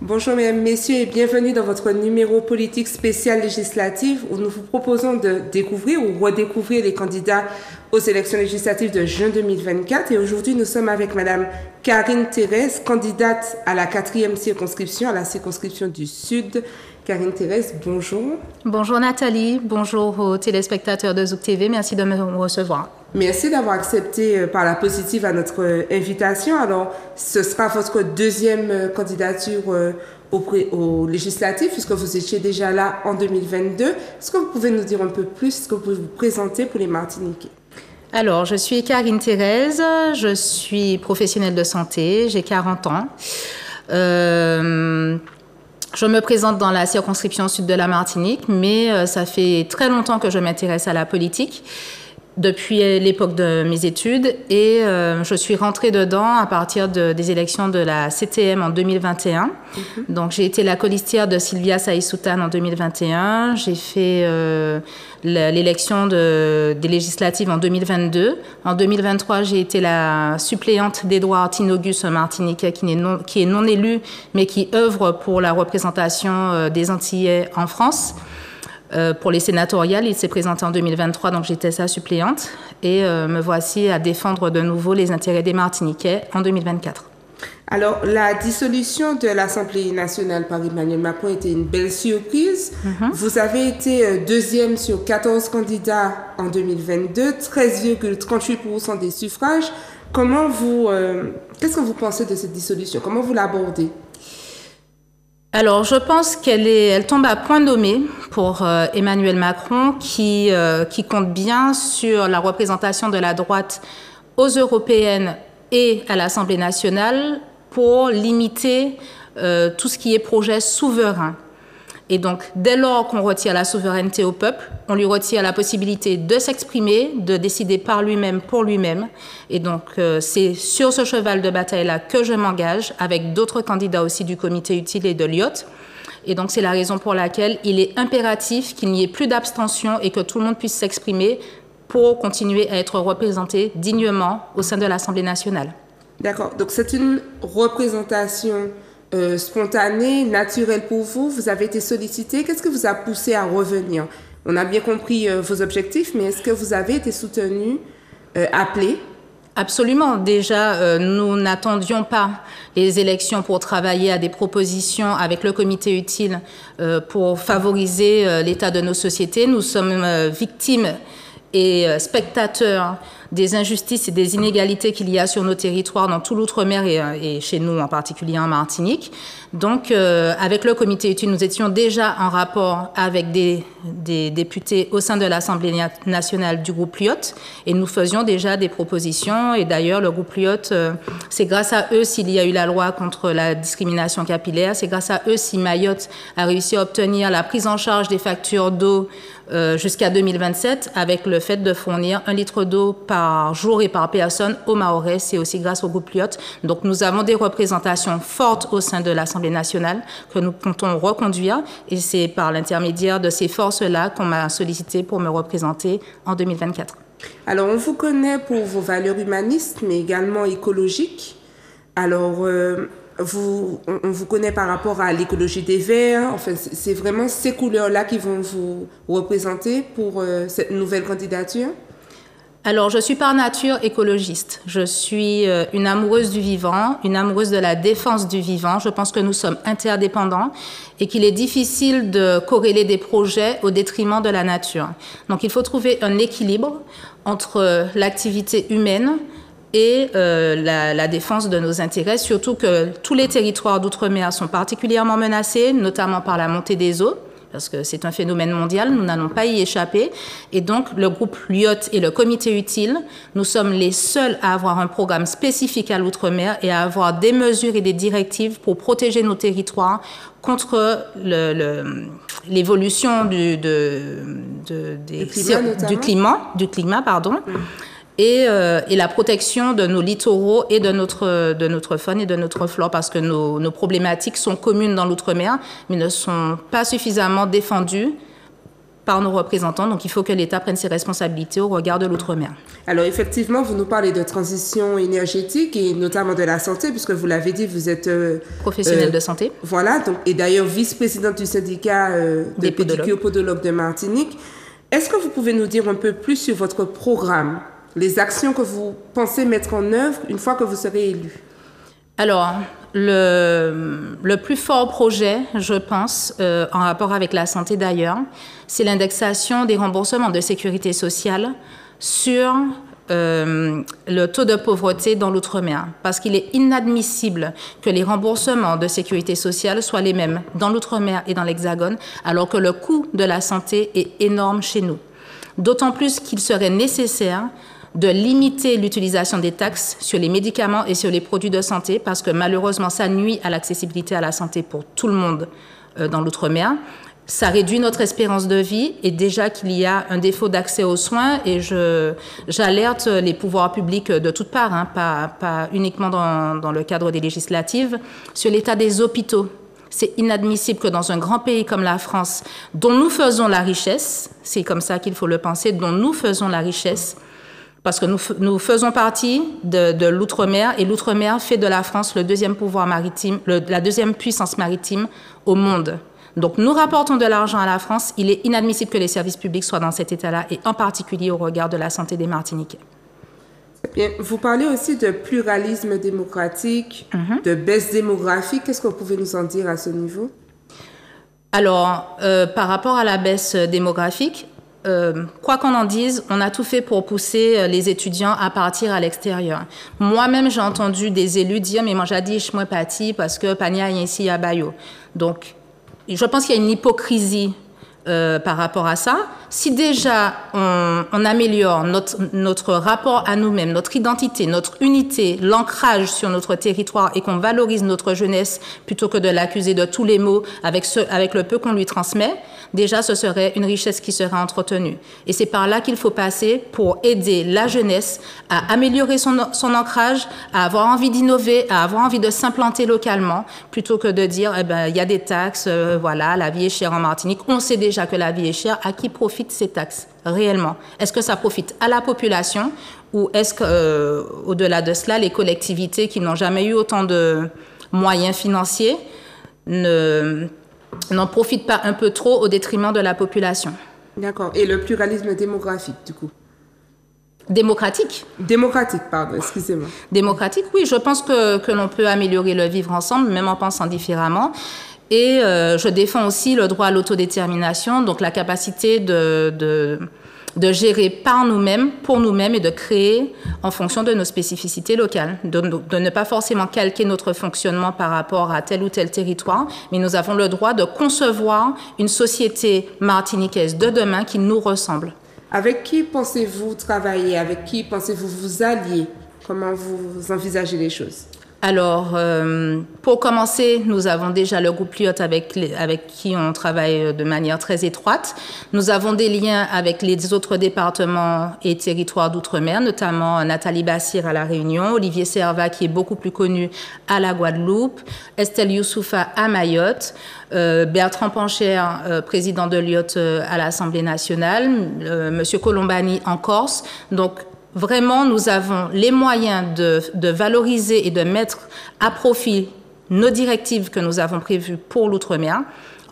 Bonjour mesdames, messieurs et bienvenue dans votre numéro politique spécial législative où nous vous proposons de découvrir ou redécouvrir les candidats aux élections législatives de juin 2024. Et aujourd'hui, nous sommes avec madame Karine Thérèse, candidate à la 4e circonscription, à la circonscription du Sud. Karine Thérèse, bonjour. Bonjour Nathalie, bonjour aux téléspectateurs de Zouk TV, merci de me recevoir. Merci d'avoir accepté par la positive à notre invitation. Alors, ce sera votre deuxième candidature aux législatives, puisque vous étiez déjà là en 2022. Est-ce que vous pouvez nous dire un peu plus ce que vous pouvez vous présenter pour les Martiniquais? Alors, je suis Karine Thérèse, je suis professionnelle de santé, j'ai 40 ans. Je me présente dans la circonscription sud de la Martinique, mais ça fait très longtemps que je m'intéresse à la politique, depuis l'époque de mes études, et je suis rentrée dedans à partir des élections de la CTM en 2021. Donc j'ai été la colistière de Sylvia Saï-Soutane en 2021, j'ai fait l'élection des législatives en 2022. En 2023, j'ai été la suppléante d'Édouard Tinogus, un Martiniquais qui est non élu, mais qui œuvre pour la représentation des Antillais en France. Pour les sénatoriales, il s'est présenté en 2023, donc j'étais sa suppléante. Et me voici à défendre de nouveau les intérêts des Martiniquais en 2024. Alors, la dissolution de l'Assemblée nationale par Emmanuel Macron était une belle surprise. Vous avez été deuxième sur 14 candidats en 2022, 13,38% des suffrages. Qu'est-ce que vous pensez de cette dissolution? Comment vous l'abordez? Alors, je pense qu'elle tombe à point nommé pour Emmanuel Macron, qui compte bien sur la représentation de la droite aux européennes et à l'Assemblée nationale pour limiter tout ce qui est projet souverain. Et donc, dès lors qu'on retire la souveraineté au peuple, on lui retire la possibilité de s'exprimer, de décider par lui-même, pour lui-même. Et donc, c'est sur ce cheval de bataille-là que je m'engage, avec d'autres candidats aussi du comité utile et de l'IOT. Et donc, c'est la raison pour laquelle il est impératif qu'il n'y ait plus d'abstention et que tout le monde puisse s'exprimer pour continuer à être représenté dignement au sein de l'Assemblée nationale. D'accord. Donc, c'est une représentation spontanée, naturelle pour vous. Vous avez été sollicité. Qu'est-ce que vous a poussé à revenir? On a bien compris vos objectifs, mais est-ce que vous avez été soutenu, appelé? Absolument. Déjà, nous n'attendions pas les élections pour travailler à des propositions avec le comité utile pour favoriser l'état de nos sociétés. Nous sommes victimes et spectateurs des injustices et des inégalités qu'il y a sur nos territoires dans tout l'outre-mer et chez nous en particulier en Martinique. Donc avec le comité utile, nous étions déjà en rapport avec des députés au sein de l'Assemblée nationale du groupe LIOT et nous faisions déjà des propositions et d'ailleurs le groupe LIOT, c'est grâce à eux s'il y a eu la loi contre la discrimination capillaire, c'est grâce à eux si Mayotte a réussi à obtenir la prise en charge des factures d'eau jusqu'à 2027 avec le fait de fournir 1 litre d'eau par jour et par personne aux Mahorais, c'est aussi grâce au groupe LIOT. Donc nous avons des représentations fortes au sein de l'Assemblée nationale que nous comptons reconduire et c'est par l'intermédiaire de ces forces-là qu'on m'a sollicité pour me représenter en 2024. Alors on vous connaît pour vos valeurs humanistes mais également écologiques. Alors on vous connaît par rapport à l'écologie des Verts. Enfin, c'est vraiment ces couleurs-là qui vont vous représenter pour cette nouvelle candidature? Alors, je suis par nature écologiste. Je suis une amoureuse du vivant, une amoureuse de la défense du vivant. Je pense que nous sommes interdépendants et qu'il est difficile de corréler des projets au détriment de la nature. Donc, il faut trouver un équilibre entre l'activité humaine et la défense de nos intérêts, surtout que tous les territoires d'outre-mer sont particulièrement menacés, notamment par la montée des eaux, parce que c'est un phénomène mondial, nous n'allons pas y échapper. Et donc, le groupe LIOT et le comité utile, nous sommes les seuls à avoir un programme spécifique à l'outre-mer et à avoir des mesures et des directives pour protéger nos territoires contre l'évolution du climat. Et la protection de nos littoraux et de notre faune et de notre flore, parce que nos problématiques sont communes dans l'outre-mer, mais ne sont pas suffisamment défendues par nos représentants. Donc, il faut que l'État prenne ses responsabilités au regard de l'outre-mer. Alors, effectivement, vous nous parlez de transition énergétique et notamment de la santé, puisque vous l'avez dit, vous êtes... professionnelle de santé. Voilà, donc, et d'ailleurs vice-présidente du syndicat des pédicures-podologues de Martinique. Est-ce que vous pouvez nous dire un peu plus sur votre programme, les actions que vous pensez mettre en œuvre une fois que vous serez élu? Alors, le plus fort projet, je pense, en rapport avec la santé d'ailleurs, c'est l'indexation des remboursements de sécurité sociale sur le taux de pauvreté dans l'outre-mer. Parce qu'il est inadmissible que les remboursements de sécurité sociale soient les mêmes dans l'outre-mer et dans l'Hexagone, alors que le coût de la santé est énorme chez nous. D'autant plus qu'il serait nécessaire de limiter l'utilisation des taxes sur les médicaments et sur les produits de santé, parce que malheureusement, ça nuit à l'accessibilité à la santé pour tout le monde dans l'outre-mer. Ça réduit notre espérance de vie et déjà qu'il y a un défaut d'accès aux soins et j'alerte les pouvoirs publics de toutes parts, hein, pas uniquement dans le cadre des législatives, sur l'état des hôpitaux. C'est inadmissible que dans un grand pays comme la France, dont nous faisons la richesse, c'est comme ça qu'il faut le penser, dont nous faisons la richesse, parce que nous faisons partie de l'outre-mer et l'outre-mer fait de la France le deuxième pouvoir maritime, la deuxième puissance maritime au monde. Donc nous rapportons de l'argent à la France. Il est inadmissible que les services publics soient dans cet état-là et en particulier au regard de la santé des Martiniquais. Bien, vous parlez aussi de pluralisme démocratique, de baisse démographique. Qu'est-ce que vous pouvez nous en dire à ce niveau? Alors, par rapport à la baisse démographique, quoi qu'on en dise, on a tout fait pour pousser les étudiants à partir à l'extérieur. Moi-même, j'ai entendu des élus dire « mais moi, j'ai dit, je suis parti parce que Pania est ici à Bayo ». Donc, je pense qu'il y a une hypocrisie par rapport à ça. Si déjà on améliore notre rapport à nous-mêmes, notre identité, notre unité, l'ancrage sur notre territoire et qu'on valorise notre jeunesse plutôt que de l'accuser de tous les maux avec le peu qu'on lui transmet, déjà ce serait une richesse qui serait entretenue. Et c'est par là qu'il faut passer pour aider la jeunesse à améliorer son ancrage, à avoir envie d'innover, à avoir envie de s'implanter localement, plutôt que de dire eh ben, il y a des taxes, voilà, la vie est chère en Martinique. On sait déjà que la vie est chère. À qui profitent ces taxes réellement? Est-ce que ça profite à la population ou est-ce que, au-delà de cela, les collectivités qui n'ont jamais eu autant de moyens financiers n'en profitent pas un peu trop au détriment de la population? D'accord. Et le pluralisme démographique, du coup? Démocratique. Démocratique, pardon, excusez-moi. Démocratique, oui. Je pense que l'on peut améliorer le vivre ensemble, même en pensant différemment. Et je défends aussi le droit à l'autodétermination, donc la capacité de gérer par nous-mêmes, pour nous-mêmes et de créer en fonction de nos spécificités locales, de ne pas forcément calquer notre fonctionnement par rapport à tel ou tel territoire, mais nous avons le droit de concevoir une société martiniquaise de demain qui nous ressemble. Avec qui pensez-vous travailler? Avec qui pensez-vous vous allier? Comment vous envisagez les choses? Alors, pour commencer, nous avons déjà le groupe Lyotte avec qui on travaille de manière très étroite. Nous avons des liens avec les autres départements et territoires d'outre-mer, notamment Nathalie Bassir à La Réunion, Olivier Servat qui est beaucoup plus connu à la Guadeloupe, Estelle Youssoufa à Mayotte, Bertrand Pancher, président de Lyotte à l'Assemblée nationale, Monsieur Colombani en Corse. Donc, vraiment, nous avons les moyens de valoriser et de mettre à profit nos directives que nous avons prévues pour l'outre-mer.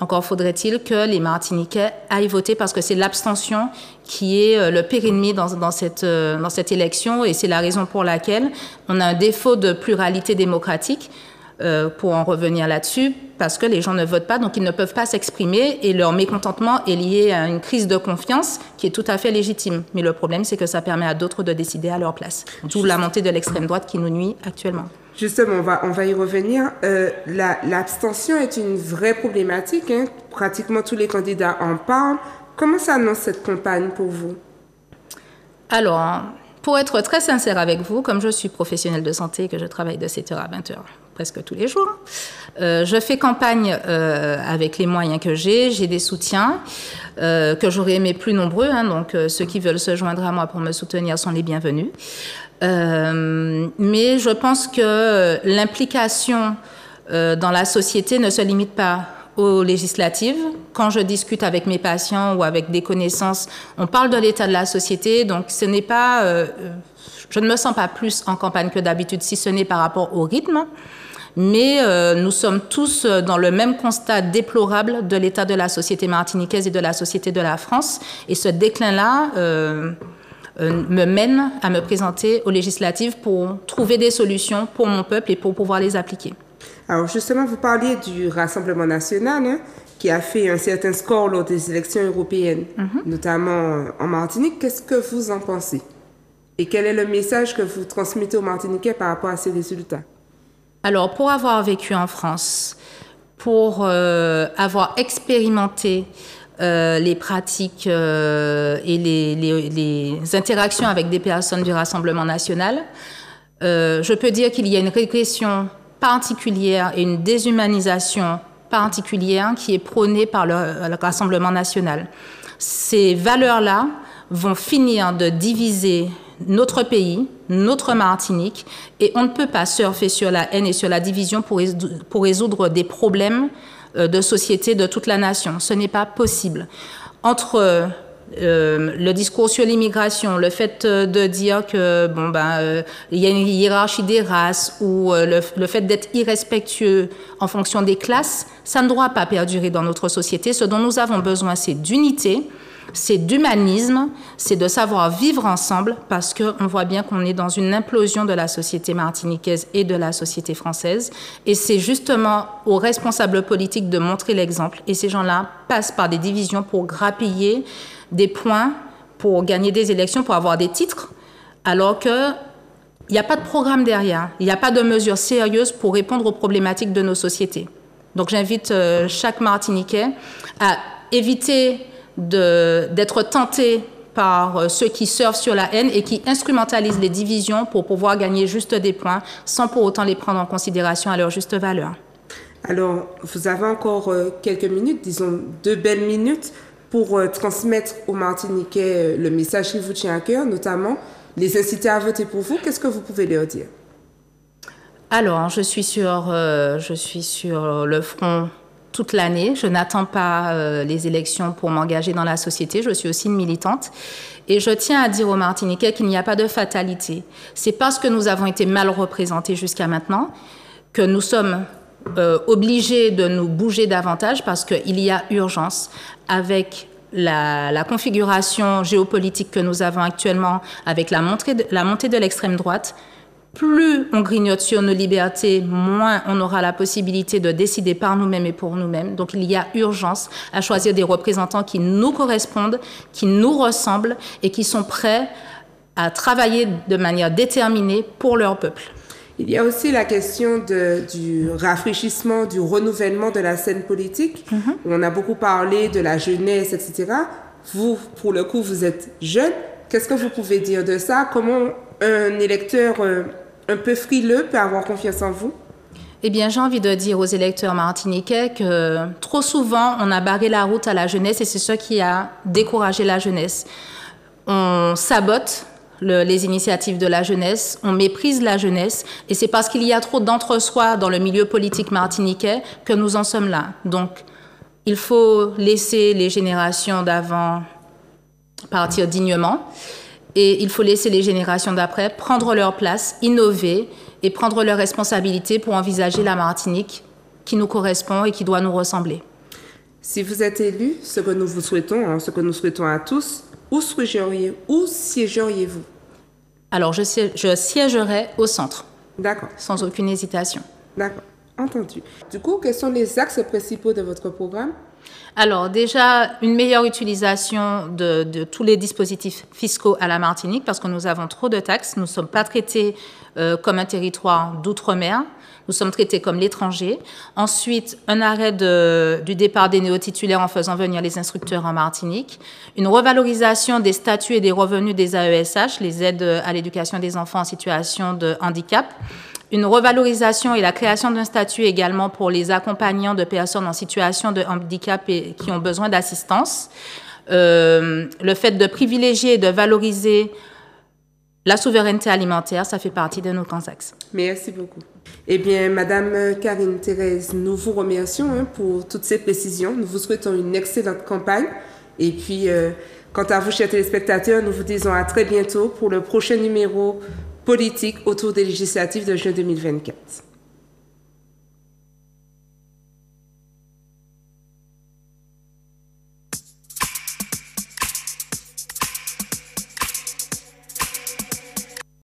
Encore faudrait-il que les Martiniquais aillent voter parce que c'est l'abstention qui est le pire ennemi dans cette élection et c'est la raison pour laquelle on a un défaut de pluralité démocratique. Pour en revenir là-dessus, parce que les gens ne votent pas, donc ils ne peuvent pas s'exprimer et leur mécontentement est lié à une crise de confiance qui est tout à fait légitime. Mais le problème, c'est que ça permet à d'autres de décider à leur place. D'où la montée de l'extrême droite qui nous nuit actuellement. Justement, on va y revenir. L'abstention est une vraie problématique. Hein. Pratiquement tous les candidats en parlent. Comment s'annonce cette campagne pour vous? Alors, pour être très sincère avec vous, comme je suis professionnelle de santé et que je travaille de 7h à 20h presque tous les jours, je fais campagne avec les moyens que j'ai. J'ai des soutiens que j'aurais aimé plus nombreux. Hein, donc, ceux qui veulent se joindre à moi pour me soutenir sont les bienvenus. Mais je pense que l'implication dans la société ne se limite pas aux législatives. Quand je discute avec mes patients ou avec des connaissances, on parle de l'état de la société. Donc, ce n'est pas, je ne me sens pas plus en campagne que d'habitude, si ce n'est par rapport au rythme. Mais nous sommes tous dans le même constat déplorable de l'état de la société martiniquaise et de la société de la France. Et ce déclin-là me mène à me présenter aux législatives pour trouver des solutions pour mon peuple et pour pouvoir les appliquer. Alors justement, vous parliez du Rassemblement national, hein, qui a fait un certain score lors des élections européennes, notamment en Martinique. Qu'est-ce que vous en pensez? Et quel est le message que vous transmettez aux Martiniquais par rapport à ces résultats? Alors, pour avoir vécu en France, pour avoir expérimenté les pratiques et les interactions avec des personnes du Rassemblement national, je peux dire qu'il y a une régression particulière et une déshumanisation particulière qui est prônée par le Rassemblement national. Ces valeurs-là vont finir de diviser notre pays, notre Martinique, et on ne peut pas surfer sur la haine et sur la division pour résoudre des problèmes de société de toute la nation. Ce n'est pas possible. Entre le discours sur l'immigration, le fait de dire que il y a une hiérarchie des races ou le fait d'être irrespectueux en fonction des classes, ça ne doit pas perdurer dans notre société. Ce dont nous avons besoin, c'est d'unité, c'est d'humanisme, c'est de savoir vivre ensemble, parce qu'on voit bien qu'on est dans une implosion de la société martiniquaise et de la société française. Et c'est justement aux responsables politiques de montrer l'exemple. Et ces gens-là passent par des divisions pour grappiller des points, pour gagner des élections, pour avoir des titres, alors qu'il n'y a pas de programme derrière. Il n'y a pas de mesures sérieuses pour répondre aux problématiques de nos sociétés. Donc j'invite chaque Martiniquais à éviter d'être tenté par ceux qui surfent sur la haine et qui instrumentalisent les divisions pour pouvoir gagner juste des points sans pour autant les prendre en considération à leur juste valeur. Alors, vous avez encore quelques minutes, disons 2 belles minutes, pour transmettre aux Martiniquais le message qui vous tient à cœur, notamment les inciter à voter pour vous. Qu'est-ce que vous pouvez leur dire? Alors, je suis sur le front toute l'année. Je n'attends pas les élections pour m'engager dans la société. Je suis aussi une militante. Et je tiens à dire aux Martiniquais qu'il n'y a pas de fatalité. C'est parce que nous avons été mal représentés jusqu'à maintenant que nous sommes obligés de nous bouger davantage, parce qu'il y a urgence avec la configuration géopolitique que nous avons actuellement, avec la montée de l'extrême droite. Plus on grignote sur nos libertés, moins on aura la possibilité de décider par nous-mêmes et pour nous-mêmes. Donc il y a urgence à choisir des représentants qui nous correspondent, qui nous ressemblent et qui sont prêts à travailler de manière déterminée pour leur peuple. Il y a aussi la question du rafraîchissement, du renouvellement de la scène politique. On a beaucoup parlé de la jeunesse, etc. Vous, pour le coup, vous êtes jeune. Qu'est-ce que vous pouvez dire de ça? Comment un électeur un peu frileux peut avoir confiance en vous? Eh bien, j'ai envie de dire aux électeurs martiniquais que trop souvent, on a barré la route à la jeunesse et c'est ce qui a découragé la jeunesse. On sabote les initiatives de la jeunesse, on méprise la jeunesse et c'est parce qu'il y a trop d'entre-soi dans le milieu politique martiniquais que nous en sommes là. Donc, il faut laisser les générations d'avant partir dignement. Et il faut laisser les générations d'après prendre leur place, innover et prendre leurs responsabilités pour envisager la Martinique qui nous correspond et qui doit nous ressembler. Si vous êtes élu, ce que nous vous souhaitons, ce que nous souhaitons à tous, où siégeriez-vous? Alors, je siégerai au centre. D'accord. Sans aucune hésitation. D'accord, entendu. Du coup, quels sont les axes principaux de votre programme? Alors déjà, une meilleure utilisation de tous les dispositifs fiscaux à la Martinique, parce que nous avons trop de taxes. Nous ne sommes pas traités comme un territoire d'outre-mer. Nous sommes traités comme l'étranger. Ensuite, un arrêt du départ des néo-titulaires en faisant venir les instructeurs en Martinique. Une revalorisation des statuts et des revenus des AESH, les aides à l'éducation des enfants en situation de handicap. Une revalorisation et la création d'un statut également pour les accompagnants de personnes en situation de handicap et qui ont besoin d'assistance. Le fait de privilégier et de valoriser la souveraineté alimentaire, ça fait partie de nos grands axes. Merci beaucoup. Eh bien, Madame Karine Thérèse, nous vous remercions pour toutes ces précisions. Nous vous souhaitons une excellente campagne. Et puis, quant à vous, chers téléspectateurs, nous vous disons à très bientôt pour le prochain numéro politique autour des législatives de juin 2024.